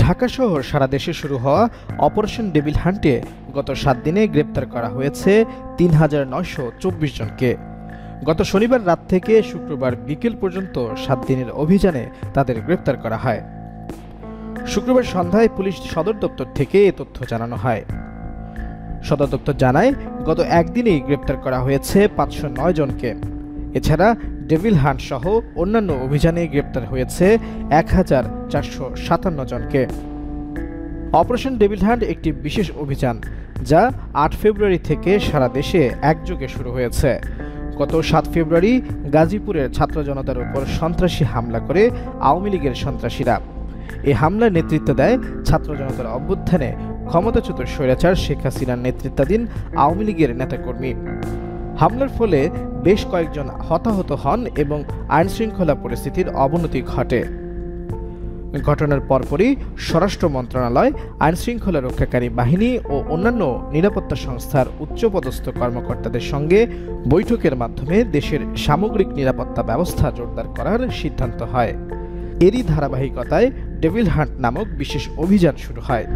ঢাকা শহর সারা দেশে শুরু হওয়া অপারেশন ডেভিল হান্টে গত ৭ দিনে গ্রেপ্তার করা হয়েছে ৩,৯২৪ জনকে। গত শনিবার রাত থেকে শুক্রবার বিকেল পর্যন্ত ৭ দিনের অভিযানে তাদের গ্রেপ্তার করা হয়। শুক্রবার সন্ধ্যায় পুলিশ সদর দপ্তর থেকে এ তথ্য জানানো হয়। সদর দপ্তর জানায়, গত একদিনেই গ্রেপ্তার করা হয়েছে ৫০৯ জনকে। এছাড়া ডেভিল হান্ট সহ অন্যান্য অভিযানে গ্রেপ্তার হয়েছে ১,৪৫৭ জনকে। অপারেশন ডেভিল হান্ট একটি বিশেষ অভিযান যা ৮ ফেব্রুয়ারি থেকে সারা দেশে একযোগে শুরু হয়েছে। গত ৭ ফেব্রুয়ারি গাজীপুরের ছাত্র জনতার উপর সন্ত্রাসী হামলা করে আওয়ামী লীগের সন্ত্রাসীরা। এই হামলার নেতৃত্ব দেয় ছাত্র জনতার অভ্যুত্থানে ক্ষমতাচ্যুত স্বৈরাচার শেখ হাসিনার নেতৃত্বাধীন আওয়ামী লীগের নেতাকর্মী। হামলার ফলে বেশ কয়েকজন হতাহত হন এবং আইনশৃঙ্খলা পরিস্থিতির অবনতি ঘটে। ঘটনার পরপরই স্বরাষ্ট্র মন্ত্রণালয়, আইনশৃঙ্খলা রক্ষাকারী বাহিনী ও অন্যান্য নিরাপত্তা সংস্থার উচ্চপদস্থ কর্মকর্তাদের সঙ্গে বৈঠকের মাধ্যমে দেশের সামগ্রিক নিরাপত্তা ব্যবস্থা জোরদার করার সিদ্ধান্ত হয়। এরই ধারাবাহিকতায় ডেভিল হান্ট নামক বিশেষ অভিযান শুরু হয়।